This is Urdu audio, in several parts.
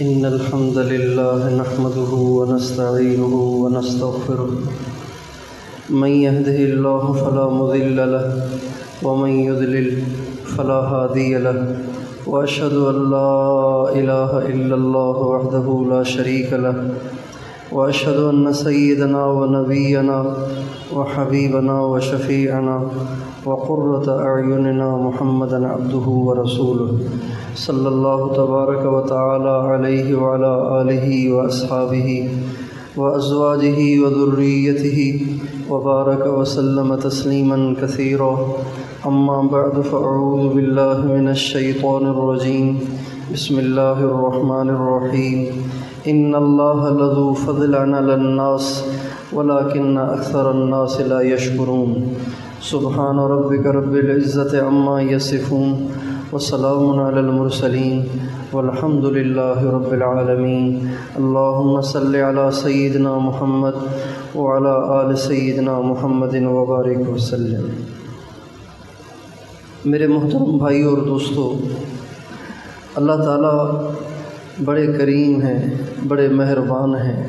إن الحمد لله نحمده ونستعينه ونستغفره من يهده الله فلا مضل له ومن يضلل فلا هادي له وأشهد أن لا إله إلا الله وحده لا شريك له وأشهد أن سيدنا ونبينا وحبيبنا وشفيعنا وقرة أعيننا محمدا عبده ورسوله صلى الله تبارك وتعالى عليه وعلى آله وأصحابه وأزواجه وذريته وبارك وسلم تسليما كثيرا. أما بعد فأعوذ بالله من الشيطان الرجيم. بسم الله الرحمن الرحيم. إن الله لذو فضل على الناس ولكن أكثر الناس لا يشكرون. سبحان ربك رب العزة عما يصفون وسلام على المرسلين والحمد لله رب العالمين. اللهم صل على سيدنا محمد وعلى آل سيدنا محمد وبارك وسلم. میرے محترم بھائیو اور دوستو، اللہ تعالیٰ بڑے کریم ہیں، بڑے مہربان ہیں.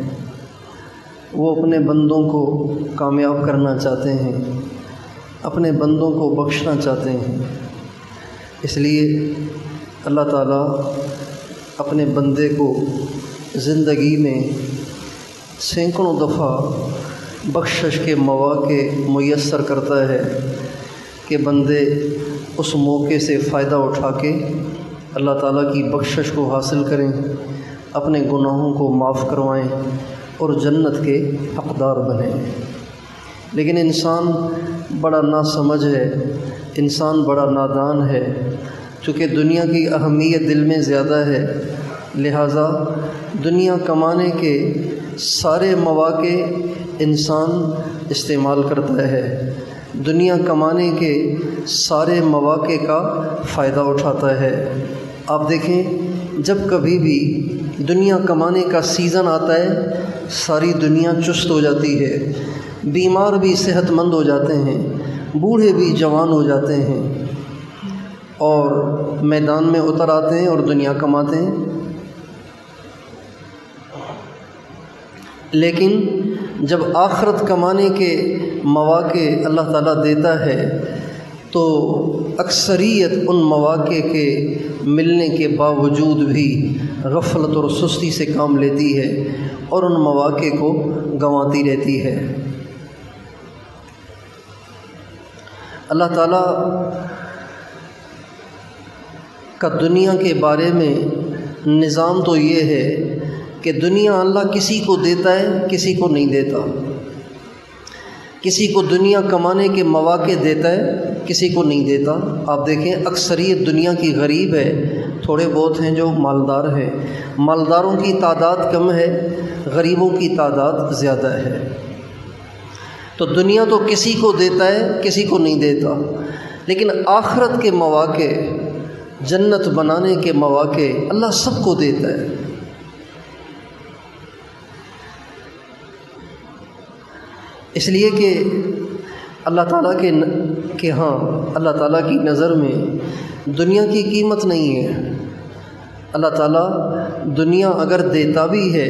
وہ اپنے بندوں کو کامیاب کرنا چاہتے ہیں، اپنے بندوں کو بخشنا چاہتے ہیں. اس لیے اللہ تعالیٰ اپنے بندے کو زندگی میں سینکڑوں دفعہ بخشش کے مواقع میسر کرتا ہے کہ بندے اس موقع سے فائدہ اٹھا کے اللہ تعالیٰ کی بخشش کو حاصل کریں، اپنے گناہوں کو معاف کروائیں اور جنت کے حقدار بنیں. لیکن انسان بڑا ناسمجھ ہے، انسان بڑا نادان ہے. چونکہ دنیا کی اہمیت دل میں زیادہ ہے، لہٰذا دنیا کمانے کے سارے مواقع انسان استعمال کرتا ہے، دنیا کمانے کے سارے مواقع کا فائدہ اٹھاتا ہے. آپ دیکھیں، جب کبھی بھی دنیا کمانے کا سیزن آتا ہے ساری دنیا چست ہو جاتی ہے، بیمار بھی صحت مند ہو جاتے ہیں، بوڑھے بھی جوان ہو جاتے ہیں اور میدان میں اتر آتے ہیں اور دنیا کماتے ہیں. لیکن جب آخرت کمانے کے مواقع اللہ تعالیٰ دیتا ہے تو اکثریت ان مواقع کے ملنے کے باوجود بھی غفلت اور سستی سے کام لیتی ہے اور ان مواقع کو گنواتی رہتی ہے. اللہ تعالیٰ کا دنیا کے بارے میں نظام تو یہ ہے کہ دنیا اللہ کسی کو دیتا ہے، کسی کو نہیں دیتا. کسی کو دنیا کمانے کے مواقع دیتا ہے، کسی کو نہیں دیتا. آپ دیکھیں، اکثریت دنیا کی غریب ہے، تھوڑے بہت ہیں جو مالدار ہیں. مالداروں کی تعداد کم ہے، غریبوں کی تعداد زیادہ ہے. تو دنیا تو کسی کو دیتا ہے، کسی کو نہیں دیتا. لیکن آخرت کے مواقع، جنت بنانے کے مواقع اللہ سب کو دیتا ہے. اس لیے کہ اللہ تعالیٰ کے ہاں اللہ تعالیٰ کی نظر میں دنیا کی قیمت نہیں ہے. اللہ تعالیٰ دنیا اگر دیتا بھی ہے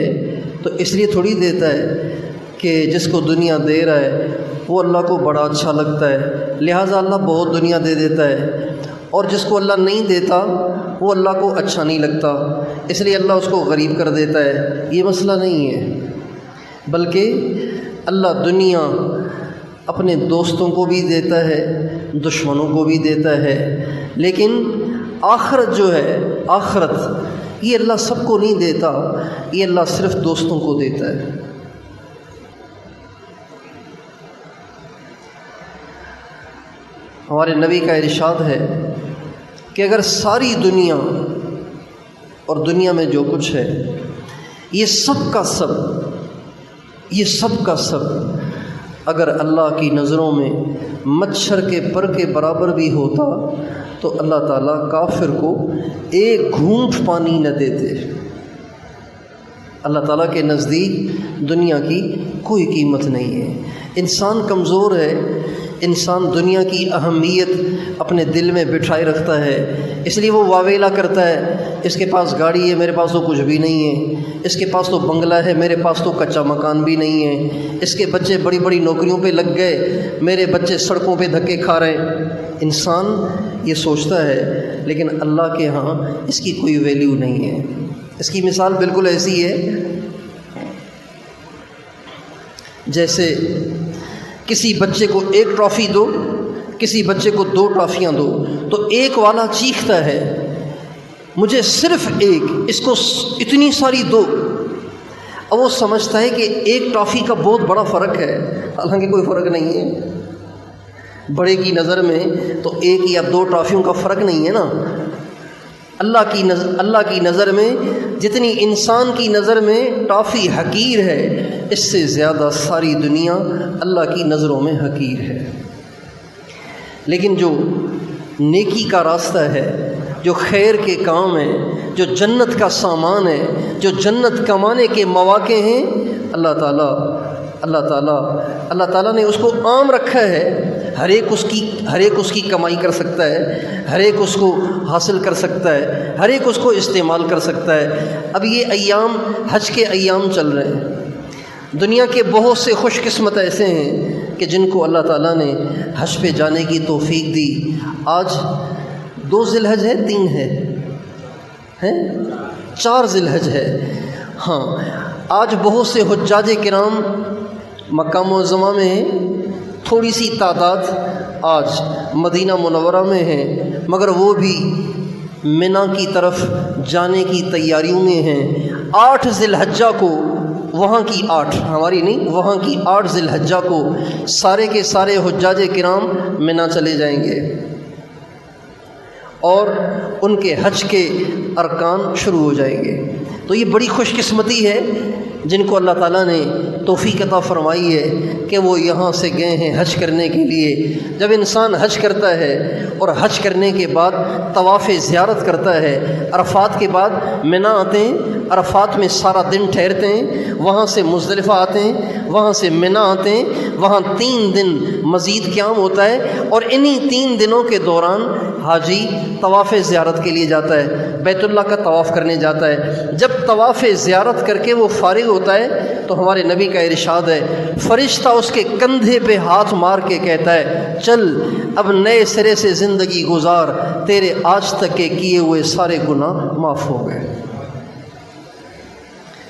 تو اس لیے تھوڑی دیتا ہے کہ جس کو دنیا دے رہا ہے وہ اللہ کو بڑا اچھا لگتا ہے، لہٰذا اللہ بہت دنیا دے دیتا ہے. اور جس کو اللہ نہیں دیتا وہ اللہ کو اچھا نہیں لگتا، اس لیے اللہ اس کو غریب کر دیتا ہے. یہ مسئلہ نہیں ہے، بلکہ اللہ دنیا اپنے دوستوں کو بھی دیتا ہے، دشمنوں کو بھی دیتا ہے. لیکن آخرت جو ہے، آخرت یہ اللہ سب کو نہیں دیتا، یہ اللہ صرف دوستوں کو دیتا ہے. ہمارے نبی کا ارشاد ہے کہ اگر ساری دنیا اور دنیا میں جو کچھ ہے یہ سب کا سب اگر اللہ کی نظروں میں مچھر کے پر کے برابر بھی ہوتا تو اللہ تعالیٰ کافر کو ایک گھونٹ پانی نہ دیتے. اللہ تعالیٰ کے نزدیک دنیا کی کوئی قیمت نہیں ہے. انسان کمزور ہے، انسان دنیا کی اہمیت اپنے دل میں بٹھائے رکھتا ہے، اس لیے وہ واویلا کرتا ہے، اس کے پاس گاڑی ہے میرے پاس تو کچھ بھی نہیں ہے، اس کے پاس تو بنگلہ ہے میرے پاس تو کچا مکان بھی نہیں ہے، اس کے بچے بڑی بڑی نوکریوں پہ لگ گئے، میرے بچے سڑکوں پہ دھکے کھا رہے ہیں۔ انسان یہ سوچتا ہے، لیکن اللہ کے ہاں اس کی کوئی ویلیو نہیں ہے۔ اس کی مثال بالکل ایسی ہے جیسے کسی بچے کو ایک ٹرافی دو، کسی بچے کو 2 ٹرافیاں دو، تو ایک والا چیختا ہے مجھے صرف ایک، اس کو اتنی ساری دو۔ اب وہ سمجھتا ہے کہ ایک ٹرافی کا بہت بڑا فرق ہے، حالانکہ کوئی فرق نہیں ہے۔ بڑے کی نظر میں تو ایک یا 2 ٹرافیوں کا فرق نہیں ہے نا۔ اللہ کی نظر میں جتنی انسان کی نظر میں ٹرافی حقیر ہے، اس سے زیادہ ساری دنیا اللہ کی نظروں میں حقیر ہے۔ لیکن جو نیکی کا راستہ ہے، جو خیر کے کام ہیں، جو جنت کا سامان ہے، جو جنت کمانے کے مواقع ہیں، اللہ تعالیٰ نے اس کو عام رکھا ہے۔ ہر ایک اس کی کمائی کر سکتا ہے، ہر ایک اس کو حاصل کر سکتا ہے، ہر ایک اس کو استعمال کر سکتا ہے۔ اب یہ ایام حج کے ایام چل رہے ہیں، دنیا کے بہت سے خوش قسمت ایسے ہیں کہ جن کو اللہ تعالیٰ نے حج پہ جانے کی توفیق دی۔ آج 2 ذی الحج ہے، 3 ہے، 4 ذی الحج ہے۔ ہاں، آج بہت سے حجاج کرام مکہ معظمہ میں ہیں، تھوڑی سی تعداد آج مدینہ منورہ میں ہے، مگر وہ بھی منا کی طرف جانے کی تیاریوں میں ہیں۔ 8 ذی الحجہ کو وہاں کی 8 ہماری نہیں، وہاں کی 8 ذی الحجہ کو سارے کے سارے حجاج کرام منا چلے جائیں گے اور ان کے حج کے ارکان شروع ہو جائیں گے۔ تو یہ بڑی خوش قسمتی ہے جن کو اللہ تعالیٰ نے توفیق عطا فرمائی ہے کہ وہ یہاں سے گئے ہیں حج کرنے کے لیے۔ جب انسان حج کرتا ہے اور حج کرنے کے بعد طواف زیارت کرتا ہے، عرفات کے بعد منا آتے ہیں، عرفات میں سارا دن ٹھہرتے ہیں، وہاں سے مزدلفہ آتے ہیں، وہاں سے منا آتے ہیں، وہاں 3 دن مزید قیام ہوتا ہے، اور انہی 3 دنوں کے دوران حاجی طواف زیارت کے لیے جاتا ہے، بیت اللہ کا طواف کرنے جاتا ہے۔ جب طواف زیارت کر کے وہ فارغ ہوتا ہے تو ہمارے نبی کا ارشاد ہے، فرشتہ اس کے کندھے پہ ہاتھ مار کے کہتا ہے چل اب نئے سرے سے زندگی گزار، تیرے آج تک کے کیے ہوئے سارے گناہ معاف ہو گئے۔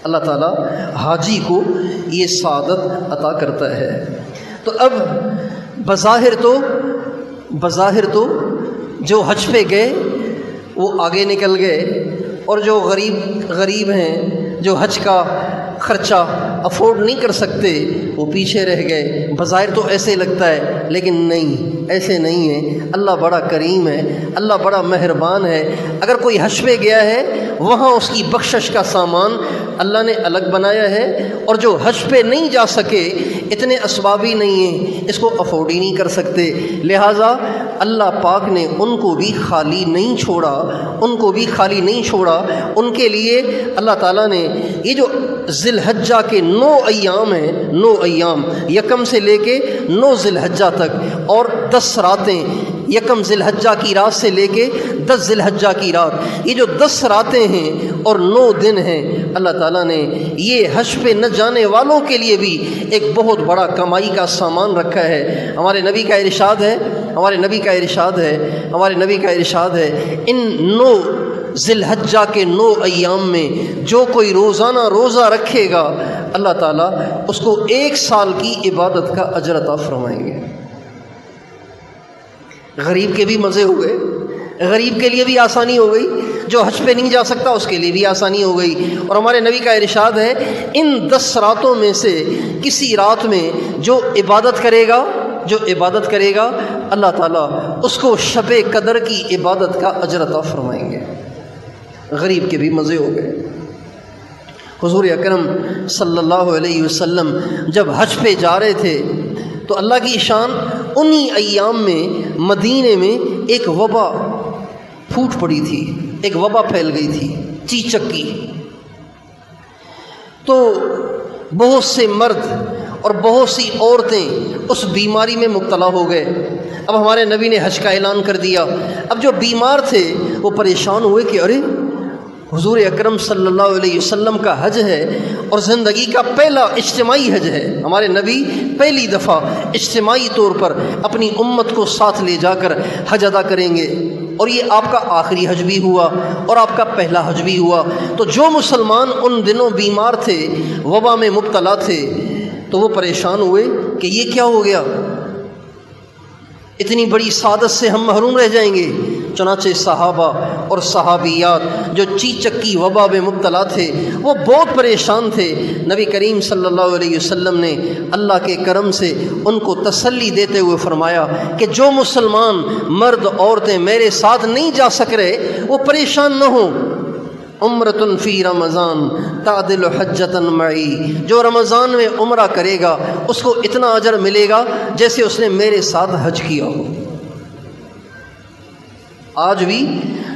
اللہ تعالیٰ حاجی کو یہ سعادت عطا کرتا ہے۔ تو اب بظاہر تو جو حج پہ گئے وہ آگے نکل گئے، اور جو غریب ہیں، جو حج کا خرچہ افورڈ نہیں کر سکتے، وہ پیچھے رہ گئے۔ بظاہر تو ایسے لگتا ہے، لیکن نہیں، ایسے نہیں ہے۔ اللہ بڑا کریم ہے، اللہ بڑا مہربان ہے۔ اگر کوئی حج پہ گیا ہے، وہاں اس کی بخشش کا سامان اللہ نے الگ بنایا ہے، اور جو حج پہ نہیں جا سکے، اتنے اسباب ہی نہیں ہیں، اس کو افورڈ ہی نہیں کر سکتے، لہٰذا اللہ پاک نے ان کو بھی خالی نہیں چھوڑا، ان کے لیے اللہ تعالیٰ نے یہ جو ذی الحجہ کے 9 ایام ہیں، 9 ایام، یکم سے لے کے 9 ذی الحجہ تک، اور 10 راتیں، یکم ذی الحجہ کی رات سے لے کے 10 ذی الحجہ کی رات، یہ جو 10 راتیں ہیں اور 9 دن ہیں، اللہ تعالیٰ نے یہ حج پہ نہ جانے والوں کے لیے بھی ایک بہت بڑا کمائی کا سامان رکھا ہے۔ ہمارے نبی کا ارشاد ہے ان 9 ذی الحجہ کے 9 ایام میں جو کوئی روزانہ روزہ رکھے گا، اللہ تعالیٰ اس کو 1 سال کی عبادت کا اجر عطا فرمائیں گے۔ غریب کے بھی مزے ہو گئے، غریب کے لیے بھی آسانی ہو گئی، جو حج پہ نہیں جا سکتا اس کے لیے بھی آسانی ہو گئی۔ اور ہمارے نبی کا ارشاد ہے ان 10 راتوں میں سے کسی رات میں جو عبادت کرے گا اللہ تعالیٰ اس کو شب قدر کی عبادت کا اجر عطا فرمائیں گے۔ غریب کے بھی مزے ہو گئے۔ حضور اکرم صلی اللہ علیہ وسلم جب حج پہ جا رہے تھے تو اللہ کی شان انہی ایام میں مدینے میں ایک وبا پھوٹ پڑی تھی، ایک وبا پھیل گئی تھی، چیچک کی۔ تو بہت سے مرد اور بہت سی عورتیں اس بیماری میں مبتلا ہو گئے۔ اب ہمارے نبی نے حج کا اعلان کر دیا۔ اب جو بیمار تھے وہ پریشان ہوئے کہ ارے حضور اکرم صلی اللہ علیہ وسلم کا حج ہے اور زندگی کا پہلا اجتماعی حج ہے، ہمارے نبی پہلی دفعہ اجتماعی طور پر اپنی امت کو ساتھ لے جا کر حج ادا کریں گے، اور یہ آپ کا آخری حج بھی ہوا اور آپ کا پہلا حج بھی ہوا۔ تو جو مسلمان ان دنوں بیمار تھے، وبا میں مبتلا تھے، تو وہ پریشان ہوئے کہ یہ کیا ہو گیا، اتنی بڑی سعادت سے ہم محروم رہ جائیں گے۔ چنانچہ صحابہ اور صحابیات جو چیچک کی وبا میں مبتلا تھے وہ بہت پریشان تھے۔ نبی کریم صلی اللہ علیہ وسلم نے اللہ کے کرم سے ان کو تسلی دیتے ہوئے فرمایا کہ جو مسلمان مرد عورتیں میرے ساتھ نہیں جا سک رہے وہ پریشان نہ ہوں۔ عمرۃ فی رمضان تعدل حجۃ معی، جو رمضان میں عمرہ کرے گا اس کو اتنا اجر ملے گا جیسے اس نے میرے ساتھ حج کیا ہو۔ آج بھی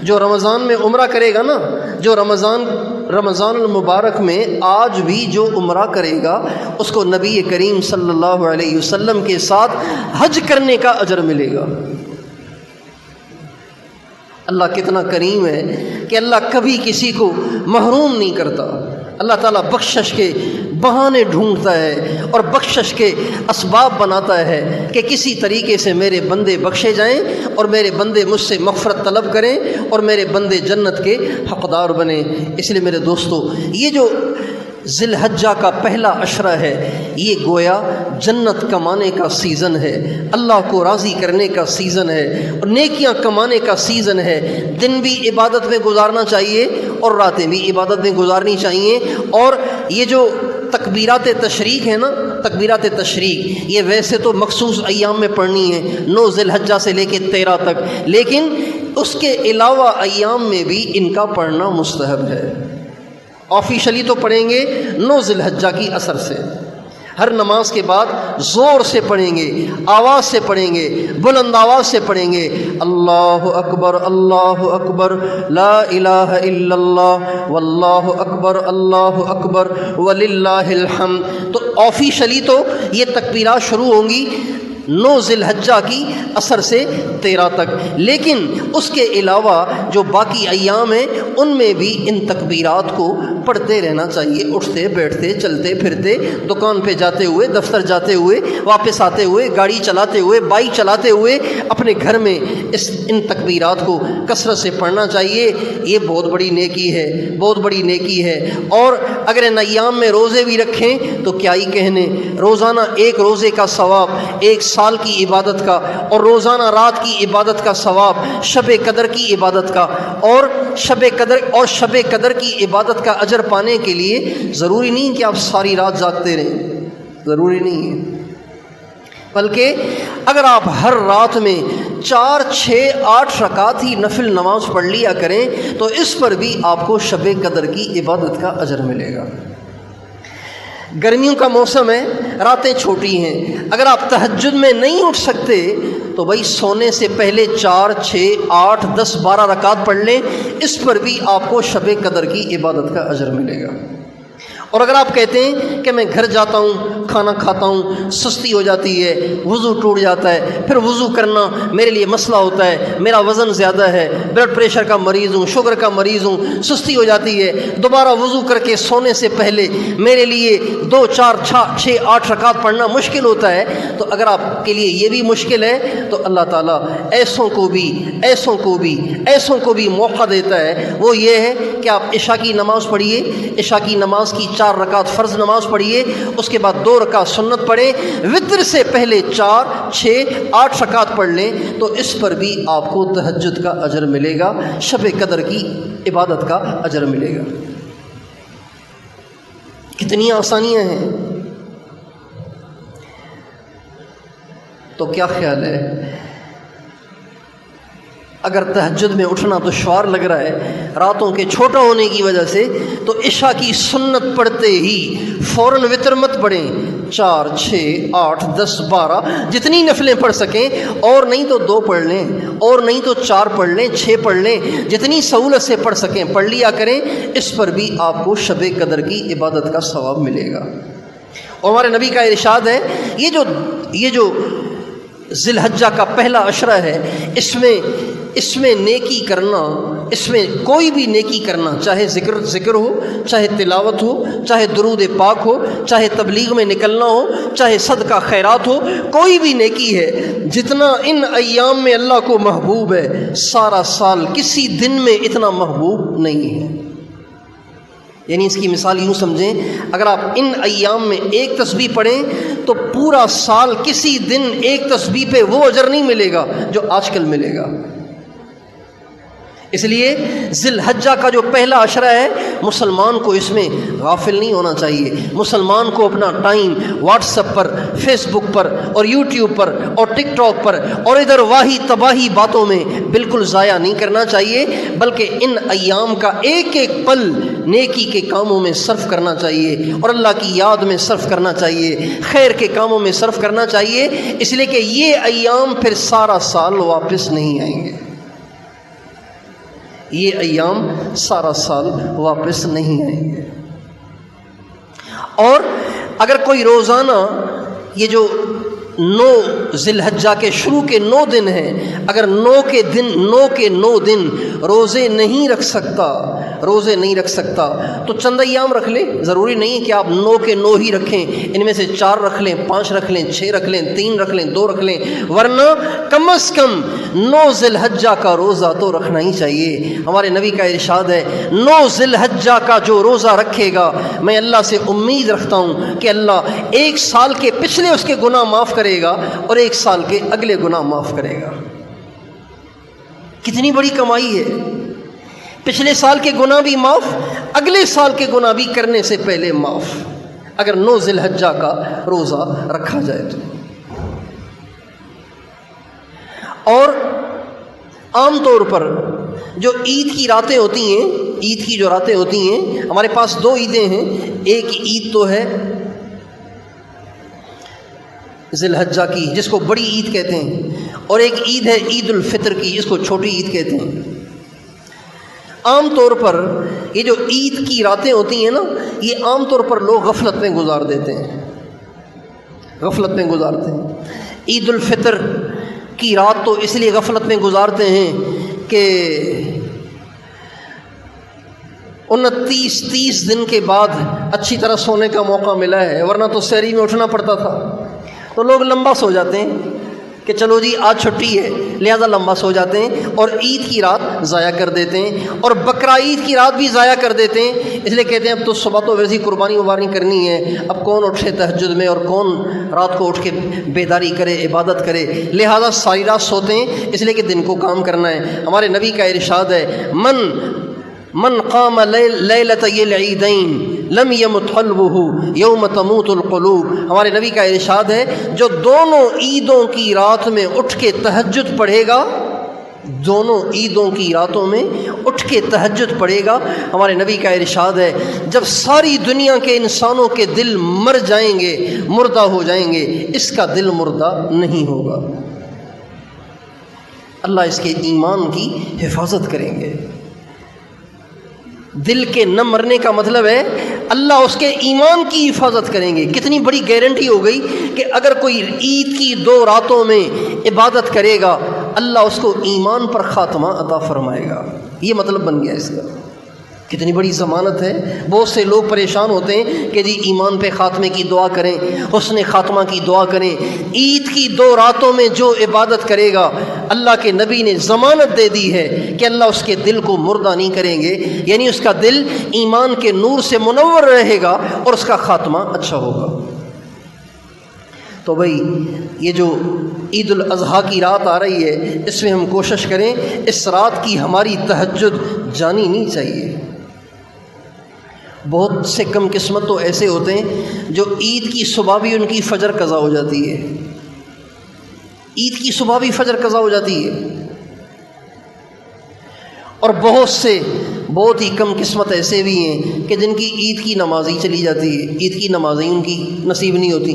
جو رمضان میں عمرہ کرے گا نا، جو رمضان المبارک میں آج بھی جو عمرہ کرے گا اس کو نبی کریم صلی اللہ علیہ وسلم کے ساتھ حج کرنے کا اجر ملے گا۔ اللہ کتنا کریم ہے کہ اللہ کبھی کسی کو محروم نہیں کرتا۔ اللہ تعالیٰ بخشش کے بہانے ڈھونڈتا ہے اور بخشش کے اسباب بناتا ہے کہ کسی طریقے سے میرے بندے بخشے جائیں اور میرے بندے مجھ سے مغفرت طلب کریں اور میرے بندے جنت کے حقدار بنیں۔ اس لیے میرے دوستو، یہ جو ذی الحجہ کا پہلا عشرہ ہے یہ گویا جنت کمانے کا سیزن ہے، اللہ کو راضی کرنے کا سیزن ہے اور نیکیاں کمانے کا سیزن ہے۔ دن بھی عبادت میں گزارنا چاہیے اور راتیں بھی عبادت میں گزارنی چاہیے۔ اور یہ جو تکبیرات تشریق ہے نا، تکبیرات تشریق یہ ویسے تو مخصوص ایام میں پڑھنی ہے، 9 ذی الحجہ سے لے کے 13 تک، لیکن اس کے علاوہ ایام میں بھی ان کا پڑھنا مستحب ہے۔ آفیشلی تو پڑھیں گے 9 ذی الحجہ کی اثر سے، ہر نماز کے بعد زور سے پڑھیں گے، آواز سے پڑھیں گے، بلند آواز سے پڑھیں گے، اللہ اکبر لا الہ الا اللہ واللہ اکبر وللہ الحمد۔ تو آفیشلی تو یہ تکبیرات شروع ہوں گی 9 ذی الحجہ کی اثر سے 13 تک، لیکن اس کے علاوہ جو باقی ایام ہیں ان میں بھی ان تکبیرات کو پڑھتے رہنا چاہیے، اٹھتے بیٹھتے چلتے پھرتے، دکان پہ جاتے ہوئے، دفتر جاتے ہوئے، واپس آتے ہوئے، گاڑی چلاتے ہوئے، بائک چلاتے ہوئے، اپنے گھر میں ان تکبیرات کو کثرت سے پڑھنا چاہیے۔ یہ بہت بڑی نیکی ہے، بہت بڑی نیکی ہے۔ اور اگر ان ایام میں روزے بھی رکھیں تو کیا ہی کہنے، روزانہ ایک روزے کا ثواب ایک سال کی عبادت کا، اور روزانہ رات کی عبادت کا ثواب شب قدر کی عبادت کا، اور شب قدر کی عبادت کا اجر پانے کے لیے ضروری نہیں کہ آپ ساری رات جاگتے رہیں، ضروری نہیں ہے، بلکہ اگر آپ ہر رات میں 4 6 8 رکعت ہی نفل نماز پڑھ لیا کریں تو اس پر بھی آپ کو شب قدر کی عبادت کا اجر ملے گا۔ گرمیوں کا موسم ہے، راتیں چھوٹی ہیں، اگر آپ تہجد میں نہیں اٹھ سکتے تو بھائی سونے سے پہلے 4 6 8 10 12 رکعت پڑھ لیں، اس پر بھی آپ کو شب قدر کی عبادت کا اجر ملے گا۔ اور اگر آپ کہتے ہیں کہ میں گھر جاتا ہوں، کھانا کھاتا ہوں، سستی ہو جاتی ہے، وضو ٹوٹ جاتا ہے، پھر وضو کرنا میرے لیے مسئلہ ہوتا ہے، میرا وزن زیادہ ہے، بلڈ پریشر کا مریض ہوں، شوگر کا مریض ہوں، سستی ہو جاتی ہے، دوبارہ وضو کر کے سونے سے پہلے میرے لیے 2 4 6 8 رکعت پڑھنا مشکل ہوتا ہے، تو اگر آپ کے لیے یہ بھی مشکل ہے تو اللہ تعالیٰ ایسوں کو بھی موقع دیتا ہے۔ وہ یہ ہے کہ آپ عشاء کی نماز پڑھیے، عشاء کی نماز کی 4 رکعت فرض نماز پڑھیے، اس کے بعد 2 رکعت سنت پڑھیں، وتر سے پہلے 4 6 8 رکعت پڑھ لیں، تو اس پر بھی آپ کو تہجد کا اجر ملے گا، شب قدر کی عبادت کا اجر ملے گا۔ کتنی آسانیاں ہیں۔ تو کیا خیال ہے، اگر تہجد میں اٹھنا دشوار لگ رہا ہے راتوں کے چھوٹا ہونے کی وجہ سے، تو عشاء کی سنت پڑھتے ہی فوراً وتر مت پڑھیں، 4 6 8 10 12 جتنی نفلیں پڑھ سکیں، اور نہیں تو 2 پڑھ لیں، اور نہیں تو 4 پڑھ لیں، 6 پڑھ لیں، جتنی سہولت سے پڑھ سکیں پڑھ لیا کریں، اس پر بھی آپ کو شب قدر کی عبادت کا ثواب ملے گا۔ اور ہمارے نبی کا ارشاد ہے یہ جو ذی الحجہ کا پہلا عشرہ ہے، اس میں نیکی کرنا، اس میں کوئی بھی نیکی کرنا، چاہے ذکر ہو، چاہے تلاوت ہو، چاہے درود پاک ہو، چاہے تبلیغ میں نکلنا ہو، چاہے صدقہ خیرات ہو، کوئی بھی نیکی ہے جتنا ان ایام میں اللہ کو محبوب ہے، سارا سال کسی دن میں اتنا محبوب نہیں ہے۔ یعنی اس کی مثال یوں سمجھیں، اگر آپ ان ایام میں ایک تسبیح پڑھیں تو پورا سال کسی دن ایک تسبیح پہ وہ اجر نہیں ملے گا جو آج کل ملے گا۔ اس لیے ذی الحجہ کا جو پہلا عشرہ ہے، مسلمان کو اس میں غافل نہیں ہونا چاہیے۔ مسلمان کو اپنا ٹائم واٹس ایپ پر، فیس بک پر اور یوٹیوب پر اور ٹک ٹاک پر اور ادھر واہی تباہی باتوں میں بالکل ضائع نہیں کرنا چاہیے، بلکہ ان ایام کا ایک ایک پل نیکی کے کاموں میں صرف کرنا چاہیے اور اللہ کی یاد میں صرف کرنا چاہیے، خیر کے کاموں میں صرف کرنا چاہیے، اس لیے کہ یہ ایام پھر سارا سال واپس نہیں آئیں گے۔ یہ ایام سارا سال واپس نہیں آئیں گے۔ اور اگر کوئی روزانہ یہ جو 9 ذی الحجہ کے شروع کے 9 دن ہیں، اگر 9 کے 9 دن روزے نہیں رکھ سکتا تو چند ایام رکھ لے، ضروری نہیں کہ آپ 9 کے 9 ہی رکھیں، ان میں سے 4 رکھ لیں، 5 رکھ لیں، 6 رکھ لیں، 3 رکھ لیں، 2 رکھ لیں، ورنہ کم از کم 9 ذی الحجہ کا روزہ تو رکھنا ہی چاہیے۔ ہمارے نبی کا ارشاد ہے 9 ذی الحجہ کا جو روزہ رکھے گا، میں اللہ سے امید رکھتا ہوں کہ اللہ ایک سال کے پچھلے اس کے گناہ معاف کرے گا اور ایک سال کے اگلے گناہ معاف کرے گا۔ کتنی بڑی کمائی ہے، پچھلے سال کے گناہ بھی معاف، اگلے سال کے گناہ بھی کرنے سے پہلے معاف، اگر 9 ذی الحجہ کا روزہ رکھا جائے تو۔ اور عام طور پر جو عید کی راتیں ہوتی ہیں، عید کی جو راتیں ہوتی ہیں، ہمارے پاس 2 عیدیں ہیں، ایک عید تو ہے ذی الحجہ کی جس کو بڑی عید کہتے ہیں، اور ایک عید ہے عید الفطر کی جس کو چھوٹی عید کہتے ہیں۔ عام طور پر یہ جو عید کی راتیں ہوتی ہیں نا، یہ عام طور پر لوگ غفلت میں گزار دیتے ہیں، غفلت میں گزارتے ہیں۔ عید الفطر کی رات تو اس لیے غفلت میں گزارتے ہیں کہ 29-30 دن کے بعد اچھی طرح سونے کا موقع ملا ہے، ورنہ تو سحری میں اٹھنا پڑتا تھا، تو لوگ لمبا سو جاتے ہیں کہ چلو جی آج چھٹی ہے، لہذا لمبا سو جاتے ہیں اور عید کی رات ضائع کر دیتے ہیں، اور بقرہ عید کی رات بھی ضائع کر دیتے ہیں۔ اس لیے کہتے ہیں اب تو صبح تو ویسی قربانی وبانی کرنی ہے، اب کون اٹھے تہجد میں اور کون رات کو اٹھ کے بیداری کرے، عبادت کرے، لہذا ساری رات سوتے ہیں، اس لیے کہ دن کو کام کرنا ہے۔ ہمارے نبی کا ارشاد ہے من قام لیلۃ العیدین لم یمت قلبہ یوم تموت القلوب۔ ہمارے نبی کا ارشاد ہے جو دونوں عیدوں کی رات میں اٹھ کے تہجد پڑھے گا، دونوں عیدوں کی راتوں میں اٹھ کے تہجد پڑھے گا، ہمارے نبی کا ارشاد ہے جب ساری دنیا کے انسانوں کے دل مر جائیں گے، مردہ ہو جائیں گے، اس کا دل مردہ نہیں ہوگا۔ اللہ اس کے ایمان کی حفاظت کریں گے۔ دل کے نہ مرنے کا مطلب ہے اللہ اس کے ایمان کی حفاظت کریں گے۔ کتنی بڑی گارنٹی ہو گئی کہ اگر کوئی عید کی 2 راتوں میں عبادت کرے گا، اللہ اس کو ایمان پر خاتمہ عطا فرمائے گا۔ یہ مطلب بن گیا اس کا۔ کتنی بڑی ضمانت ہے۔ بہت سے لوگ پریشان ہوتے ہیں کہ جی ایمان پہ خاتمے کی دعا کریں، حسن خاتمہ کی دعا کریں۔ عید کی 2 راتوں میں جو عبادت کرے گا، اللہ کے نبی نے ضمانت دے دی ہے کہ اللہ اس کے دل کو مردہ نہیں کریں گے، یعنی اس کا دل ایمان کے نور سے منور رہے گا اور اس کا خاتمہ اچھا ہوگا۔ تو بھائی یہ جو عید الاضحیٰ کی رات آ رہی ہے، اس میں ہم کوشش کریں اس رات کی ہماری تہجد جانی نہیں چاہیے۔ بہت سے کم قسمت تو ایسے ہوتے ہیں جو عید کی صبح بھی ان کی فجر قضا ہو جاتی ہے، عید کی صبح بھی فجر قضا ہو جاتی ہے، اور بہت ہی کم قسمت ایسے بھی ہیں کہ جن کی عید کی نماز ہی چلی جاتی ہے، عید کی نمازیں ان کی نصیب نہیں ہوتی۔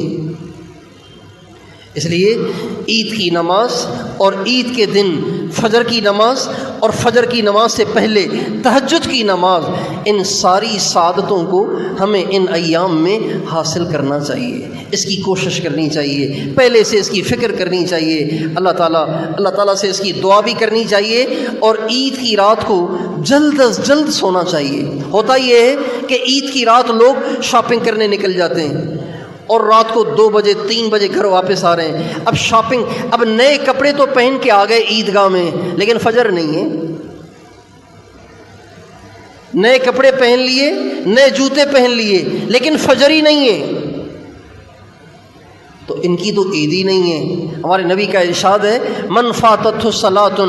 اس لیے عید کی نماز اور عید کے دن فجر کی نماز اور فجر کی نماز سے پہلے تہجد کی نماز، ان ساری سعادتوں کو ہمیں ان ایام میں حاصل کرنا چاہیے، اس کی کوشش کرنی چاہیے، پہلے سے اس کی فکر کرنی چاہیے، اللہ تعالیٰ سے اس کی دعا بھی کرنی چاہیے، اور عید کی رات کو جلد از جلد سونا چاہیے۔ ہوتا یہ ہے کہ عید کی رات لوگ شاپنگ کرنے نکل جاتے ہیں اور رات کو 2 بجے 3 بجے گھر واپس آ رہے ہیں۔ اب شاپنگ، اب نئے کپڑے تو پہن کے آ گئے عیدگاہ میں، لیکن فجر نہیں ہے۔ نئے کپڑے پہن لیے، نئے جوتے پہن لیے، لیکن فجر ہی نہیں ہے، تو ان کی تو عید ہی نہیں ہے۔ ہمارے نبی کا ارشاد ہے، من فاتتہ صلاۃ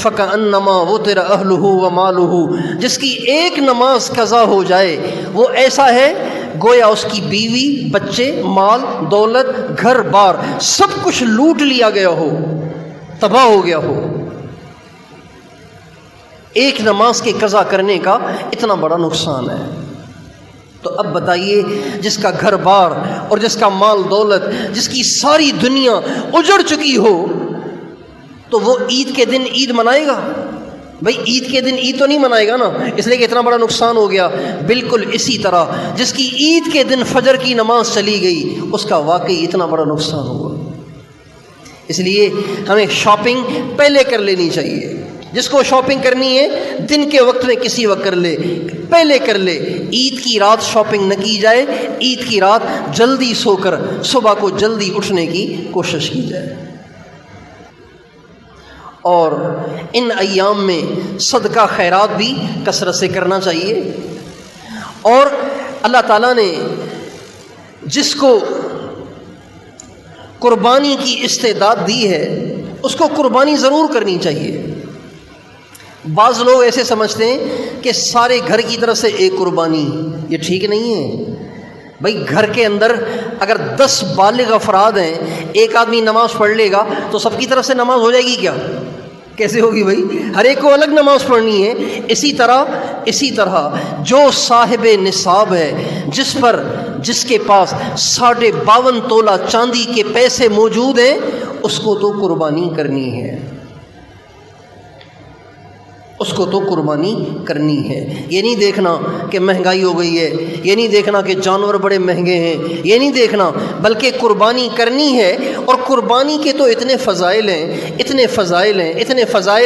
فکأنما وطر اہلہ ومالہ، جس کی ایک نماز قضا ہو جائے وہ ایسا ہے گویا اس کی بیوی، بچے، مال، دولت، گھر بار سب کچھ لوٹ لیا گیا ہو، تباہ ہو گیا ہو۔ ایک نماز کے قضا کرنے کا اتنا بڑا نقصان ہے۔ تو اب بتائیے، جس کا گھر بار اور جس کا مال دولت، جس کی ساری دنیا اجڑ چکی ہو، تو وہ عید کے دن عید منائے گا؟ بھئی عید کے دن عید تو نہیں منائے گا نا، اس لیے کہ اتنا بڑا نقصان ہو گیا۔ بالکل اسی طرح جس کی عید کے دن فجر کی نماز چلی گئی، اس کا واقعی اتنا بڑا نقصان ہوا۔ اس لیے ہمیں شاپنگ پہلے کر لینی چاہیے۔ جس کو شاپنگ کرنی ہے دن کے وقت میں کسی وقت کر لے، پہلے کر لے۔ عید کی رات شاپنگ نہ کی جائے، عید کی رات جلدی سو کر صبح کو جلدی اٹھنے کی کوشش کی جائے۔ اور ان ایام میں صدقہ خیرات بھی کثرت سے کرنا چاہیے۔ اور اللہ تعالیٰ نے جس کو قربانی کی استعداد دی ہے اس کو قربانی ضرور کرنی چاہیے۔ بعض لوگ ایسے سمجھتے ہیں کہ سارے گھر کی طرف سے ایک قربانی، یہ ٹھیک نہیں ہے۔ بھئی گھر کے اندر اگر 10 بالغ افراد ہیں، ایک آدمی نماز پڑھ لے گا تو سب کی طرف سے نماز ہو جائے گی کیا؟ کیسے ہوگی بھئی؟ ہر ایک کو الگ نماز پڑھنی ہے۔ اسی طرح جو صاحب نصاب ہے، جس کے پاس 52.5 تولہ چاندی کے پیسے موجود ہیں، اس کو تو قربانی کرنی ہے، اس کو تو قربانی کرنی ہے۔ یہ نہیں دیکھنا کہ مہنگائی ہو گئی ہے، یہ نہیں دیکھنا کہ جانور بڑے مہنگے ہیں، یہ نہیں دیکھنا، بلکہ قربانی کرنی ہے۔ اور قربانی کے تو اتنے فضائل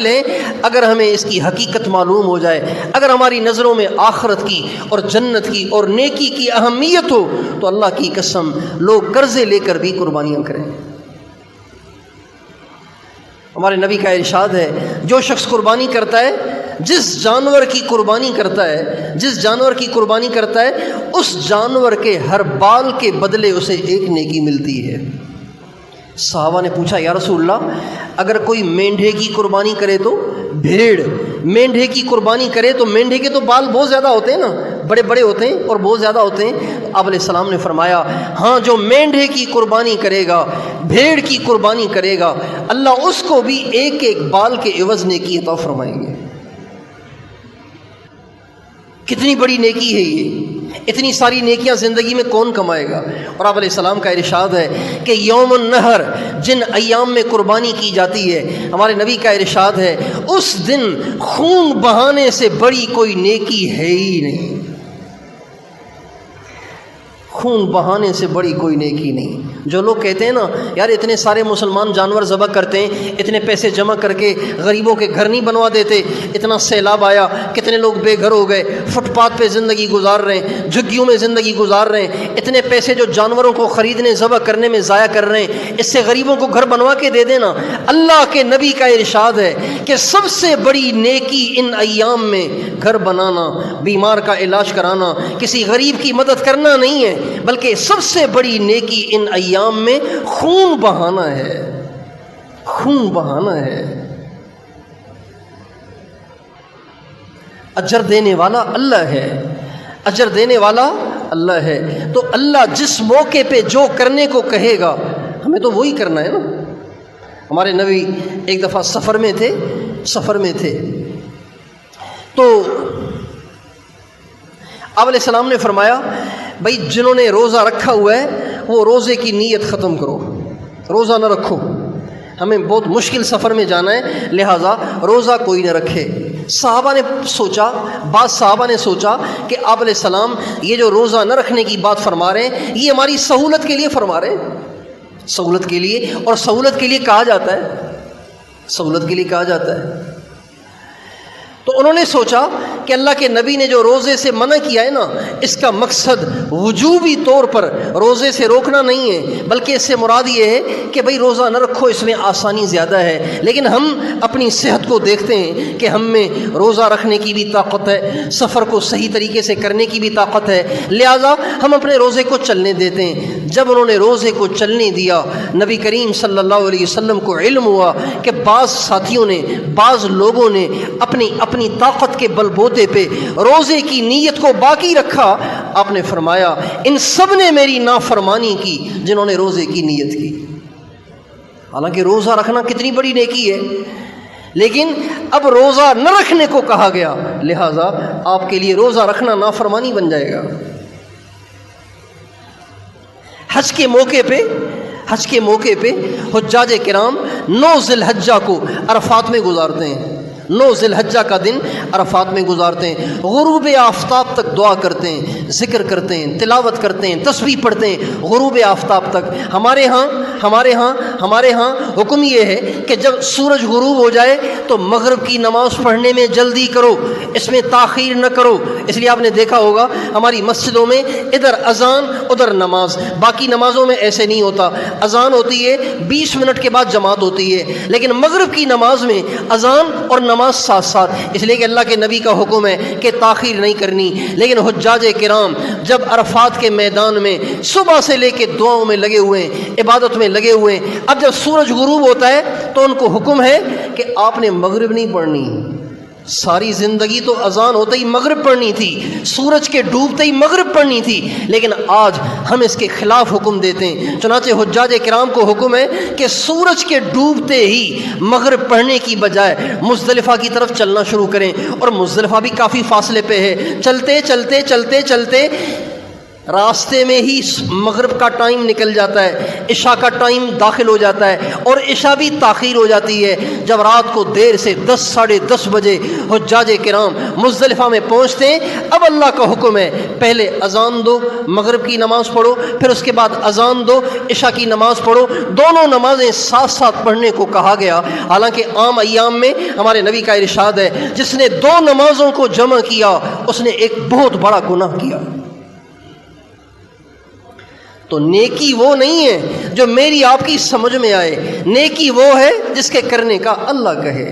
ہیں، اگر ہمیں اس کی حقیقت معلوم ہو جائے، اگر ہماری نظروں میں آخرت کی اور جنت کی اور نیکی کی اہمیت ہو، تو اللہ کی قسم لوگ قرضے لے کر بھی قربانیاں کریں۔ ہمارے نبی کا ارشاد ہے، جو شخص قربانی کرتا ہے، جس جانور کی قربانی کرتا ہے اس جانور کے ہر بال کے بدلے اسے ایک نیکی ملتی ہے۔ صحابہ نے پوچھا، یا رسول اللہ، اگر کوئی مینڈھے کی قربانی کرے تو؟ مینڈھے کی قربانی کرے تو مینڈھے کے تو بال بہت زیادہ ہوتے ہیں نا، بڑے بڑے ہوتے ہیں اور بہت زیادہ ہوتے ہیں۔ آپ علیہ السلام نے فرمایا، ہاں جو مینڈھے کی قربانی کرے گا، بھیڑ کی قربانی کرے گا، اللہ اس کو بھی ایک ایک بال کے عوض نیکی عطا فرمائیں گے۔ کتنی بڑی نیکی ہے یہ، اتنی ساری نیکیاں زندگی میں کون کمائے گا؟ اور آپ علیہ السلام کا ارشاد ہے کہ یوم النحر، جن ایام میں قربانی کی جاتی ہے، ہمارے نبی کا ارشاد ہے اس دن خون بہانے سے بڑی کوئی نیکی ہے ہی نہیں، خون بہانے سے بڑی کوئی نیکی نہیں۔ جو لوگ کہتے ہیں نا، یار اتنے سارے مسلمان جانور ذبح کرتے ہیں، اتنے پیسے جمع کر کے غریبوں کے گھر نہیں بنوا دیتے، اتنا سیلاب آیا، کتنے لوگ بے گھر ہو گئے، فٹ پاتھ پہ زندگی گزار رہے ہیں، جھگیوں میں زندگی گزار رہے ہیں، اتنے پیسے جو جانوروں کو خریدنے ذبح کرنے میں ضائع کر رہے ہیں، اس سے غریبوں کو گھر بنوا کے دے دینا۔ اللہ کے نبی کا ارشاد ہے کہ سب سے بڑی نیکی ان ایام میں گھر بنانا، بیمار کا علاج کرانا، کسی غریب کی مدد کرنا نہیں ہے، بلکہ سب سے بڑی نیکی ان ایام میں خون بہانا ہے، خون بہانا ہے۔ اجر دینے والا اللہ ہے، اجر دینے والا اللہ ہے۔ تو اللہ جس موقع پہ جو کرنے کو کہے گا ہمیں تو وہی کرنا ہے نا۔ ہمارے نبی ایک دفعہ سفر میں تھے تو آپ علیہ السلام نے فرمایا، بھائی جنہوں نے روزہ رکھا ہوا ہے وہ روزے کی نیت ختم کرو، روزہ نہ رکھو۔ ہمیں بہت مشکل سفر میں جانا ہے، لہٰذا روزہ کوئی نہ رکھے۔ صحابہ نے سوچا، بعض صحابہ نے سوچا کہ آپ علیہ السلام یہ جو روزہ نہ رکھنے کی بات فرما رہے ہیں یہ ہماری سہولت کے لیے فرما رہے ہیں، سہولت کے لیے، اور سہولت کے لیے کہا جاتا ہے، سہولت کے لیے کہا جاتا ہے۔ تو انہوں نے سوچا کہ اللہ کے نبی نے جو روزے سے منع کیا ہے نا، اس کا مقصد وجوبی طور پر روزے سے روکنا نہیں ہے، بلکہ اس سے مراد یہ ہے کہ بھئی روزہ نہ رکھو، اس میں آسانی زیادہ ہے، لیکن ہم اپنی صحت کو دیکھتے ہیں کہ ہم میں روزہ رکھنے کی بھی طاقت ہے، سفر کو صحیح طریقے سے کرنے کی بھی طاقت ہے، لہٰذا ہم اپنے روزے کو چلنے دیتے ہیں۔ جب انہوں نے روزے کو چلنے دیا، نبی کریم صلی اللہ علیہ وسلم کو علم ہوا کہ بعض ساتھیوں نے، بعض لوگوں نے اپنی طاقت کے بل بوتے پہ روزے کی نیت کو باقی رکھا۔ آپ نے فرمایا ان سب نے میری نافرمانی کی جنہوں نے روزے کی نیت کی۔ حالانکہ روزہ رکھنا کتنی بڑی نیکی ہے، لیکن اب روزہ نہ رکھنے کو کہا گیا، لہٰذا آپ کے لیے روزہ رکھنا نافرمانی بن جائے گا۔ حج کے موقع پہ حجاج کرام 9 ذی الحجہ کو عرفات میں گزارتے ہیں، 9 ذی الحجہ کا دن عرفات میں گزارتے ہیں، غروب آفتاب تک دعا کرتے ہیں، ذکر کرتے ہیں، تلاوت کرتے ہیں، تسبیح پڑھتے ہیں غروب آفتاب تک۔ ہمارے ہاں حکم یہ ہے کہ جب سورج غروب ہو جائے تو مغرب کی نماز پڑھنے میں جلدی کرو، اس میں تاخیر نہ کرو۔ اس لیے آپ نے دیکھا ہوگا ہماری مسجدوں میں ادھر اذان ادھر نماز، باقی نمازوں میں ایسے نہیں ہوتا، اذان ہوتی ہے 20 منٹ کے بعد جماعت ہوتی ہے، لیکن مغرب کی نماز میں اذان اور نماز ساتھ ساتھ، اس لیے کہ اللہ کے نبی کا حکم ہے کہ تاخیر نہیں کرنی۔ لیکن حجاج کرام جب عرفات کے میدان میں صبح سے لے کے دعاؤں میں لگے ہوئے ہیں، عبادت میں لگے ہوئے ہیں، اب جب سورج غروب ہوتا ہے تو ان کو حکم ہے کہ آپ نے مغرب نہیں پڑھنی، ساری زندگی تو اذان ہوتے ہی مغرب پڑھنی تھی، سورج کے ڈوبتے ہی مغرب پڑھنی تھی، لیکن آج ہم اس کے خلاف حکم دیتے ہیں۔ چنانچہ حجاج کرام کو حکم ہے کہ سورج کے ڈوبتے ہی مغرب پڑھنے کی بجائے مزدلفہ کی طرف چلنا شروع کریں، اور مزدلفہ بھی کافی فاصلے پہ ہے، چلتے راستے میں ہی مغرب کا ٹائم نکل جاتا ہے، عشاء کا ٹائم داخل ہو جاتا ہے، اور عشاء بھی تاخیر ہو جاتی ہے۔ جب رات کو دیر سے 10 ساڑھے 10 بجے حجاج کرام مزدلفہ میں پہنچتے ہیں، اب اللہ کا حکم ہے پہلے اذان دو، مغرب کی نماز پڑھو، پھر اس کے بعد اذان دو، عشاء کی نماز پڑھو، دونوں نمازیں ساتھ ساتھ پڑھنے کو کہا گیا۔ حالانکہ عام ایام میں ہمارے نبی کا ارشاد ہے جس نے 2 نمازوں کو جمع کیا اس نے ایک بہت بڑا گناہ کیا۔ تو نیکی وہ نہیں ہے جو میری آپ کی سمجھ میں آئے، نیکی وہ ہے جس کے کرنے کا اللہ کہے۔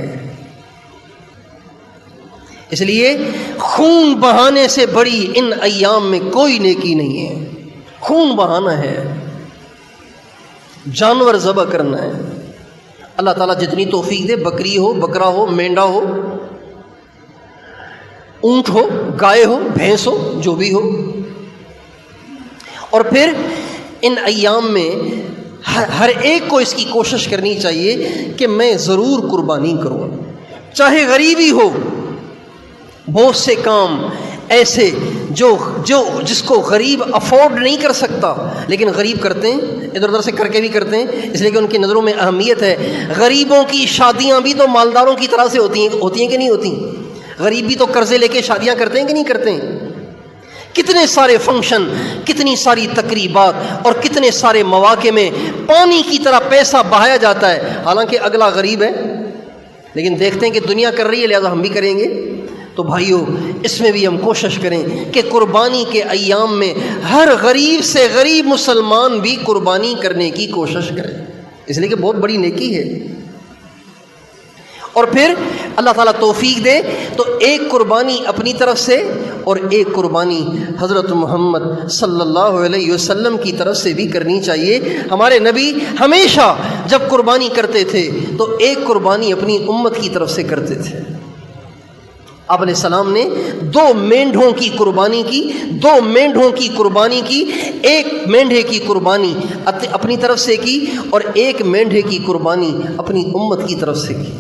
اس لیے خون بہانے سے بڑی ان ایام میں کوئی نیکی نہیں ہے۔ خون بہانا ہے، جانور ذبح کرنا ہے۔ اللہ تعالیٰ جتنی توفیق دے، بکری ہو، بکرا ہو، مینڈا ہو، اونٹ ہو، گائے ہو، بھینس ہو، جو بھی ہو۔ اور پھر ان ایام میں ہر ایک کو اس کی کوشش کرنی چاہیے کہ میں ضرور قربانی کروں، چاہے غریبی ہو۔ بہت سے کام ایسے جس کو غریب افورڈ نہیں کر سکتا لیکن غریب کرتے ہیں، ادھر ادھر سے کر کے بھی کرتے ہیں، اس لیے کہ ان کی نظروں میں اہمیت ہے۔ غریبوں کی شادیاں بھی تو مالداروں کی طرح سے ہوتی ہیں کہ نہیں ہوتی؟ غریب بھی تو قرضے لے کے شادیاں کرتے ہیں کہ نہیں کرتے ہیں؟ کتنے سارے فنکشن، کتنی ساری تقریبات اور کتنے سارے مواقع میں پانی کی طرح پیسہ بہایا جاتا ہے، حالانکہ اگلا غریب ہے، لیکن دیکھتے ہیں کہ دنیا کر رہی ہے لہذا ہم بھی کریں گے۔ تو بھائیو، اس میں بھی ہم کوشش کریں کہ قربانی کے ایام میں ہر غریب سے غریب مسلمان بھی قربانی کرنے کی کوشش کرے، اس لیے کہ بہت بڑی نیکی ہے۔ اور پھر اللہ تعالیٰ توفیق دے تو ایک قربانی اپنی طرف سے اور ایک قربانی حضرت محمد صلی اللہ علیہ وسلم کی طرف سے بھی کرنی چاہیے۔ ہمارے نبی ہمیشہ جب قربانی کرتے تھے تو ایک قربانی اپنی امت کی طرف سے کرتے تھے۔ آپ علیہ السلام نے 2 مینڈھوں کی قربانی کی، 2 مینڈھوں کی قربانی کی، ایک مینڈھے کی قربانی اپنی طرف سے کی اور ایک مینڈھے کی قربانی اپنی امت کی طرف سے کی۔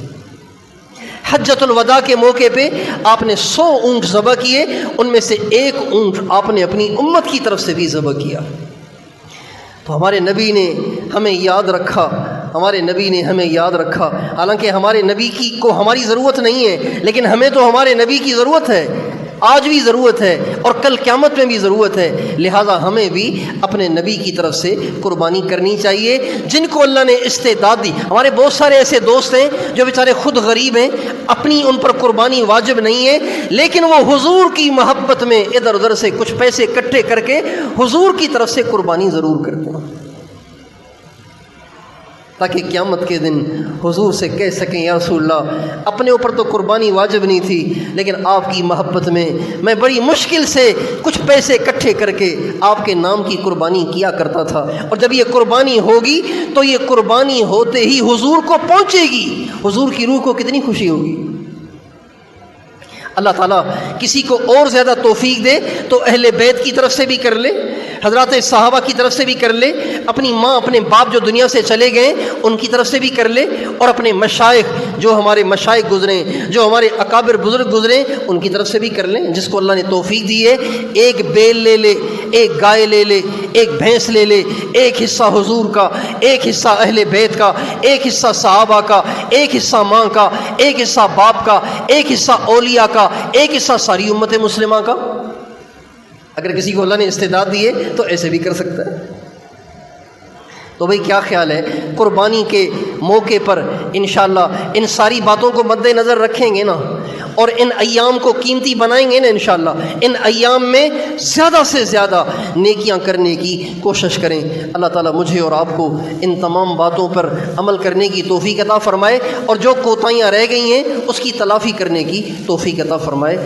حجۃ الوداع کے موقع پہ آپ نے 100 اونٹ ذبح کیے، ان میں سے 1 اونٹ آپ نے اپنی امت کی طرف سے بھی ذبح کیا۔ تو ہمارے نبی نے ہمیں یاد رکھا ہمارے نبی نے ہمیں یاد رکھا، حالانکہ ہمارے نبی کو ہماری ضرورت نہیں ہے، لیکن ہمیں تو ہمارے نبی کی ضرورت ہے، آج بھی ضرورت ہے اور کل قیامت میں بھی ضرورت ہے۔ لہٰذا ہمیں بھی اپنے نبی کی طرف سے قربانی کرنی چاہیے، جن کو اللہ نے استعداد دی۔ ہمارے بہت سارے ایسے دوست ہیں جو بیچارے خود غریب ہیں، اپنی ان پر قربانی واجب نہیں ہے، لیکن وہ حضور کی محبت میں ادھر ادھر سے کچھ پیسے اکٹھے کر کے حضور کی طرف سے قربانی ضرور کرتے ہیں، تاکہ قیامت کے دن حضور سے کہہ سکیں یا رسول اللہ اپنے اوپر تو قربانی واجب نہیں تھی، لیکن آپ کی محبت میں بڑی مشکل سے کچھ پیسے اکٹھے کر کے آپ کے نام کی قربانی کیا کرتا تھا، اور جب یہ قربانی ہوگی تو یہ قربانی ہوتے ہی حضور کو پہنچے گی، حضور کی روح کو کتنی خوشی ہوگی۔ اللہ تعالیٰ کسی کو اور زیادہ توفیق دے تو اہل بیت کی طرف سے بھی کر لے، حضرات صحابہ کی طرف سے بھی کر لے، اپنی ماں اپنے باپ جو دنیا سے چلے گئے ان کی طرف سے بھی کر لے، اور اپنے مشائخ جو ہمارے مشائخ گزرے، جو ہمارے اکابر بزرگ گزرے ان کی طرف سے بھی کر لیں، جس کو اللہ نے توفیق دی ہے۔ ایک بیل لے لے، ایک گائے لے لے، ایک بھینس لے لے، ایک حصہ حضور کا، ایک حصہ اہل بیت کا، ایک حصہ صحابہ کا، ایک حصہ ماں کا، ایک حصہ باپ کا، ایک حصہ اولیاء کا، ایک حصہ ساری امت مسلمہ کا۔ اگر کسی کو اللہ نے استعداد دی ہے تو ایسے بھی کر سکتا ہے۔ تو بھئی کیا خیال ہے، قربانی کے موقع پر انشاءاللہ ان ساری باتوں کو مد نظر رکھیں گے نا، اور ان ایام کو قیمتی بنائیں گے نا انشاءاللہ، ان ایام میں زیادہ سے زیادہ نیکیاں کرنے کی کوشش کریں۔ اللہ تعالیٰ مجھے اور آپ کو ان تمام باتوں پر عمل کرنے کی توفیق عطا فرمائے، اور جو کوتاہیاں رہ گئی ہیں اس کی تلافی کرنے کی توفیق عطا فرمائے۔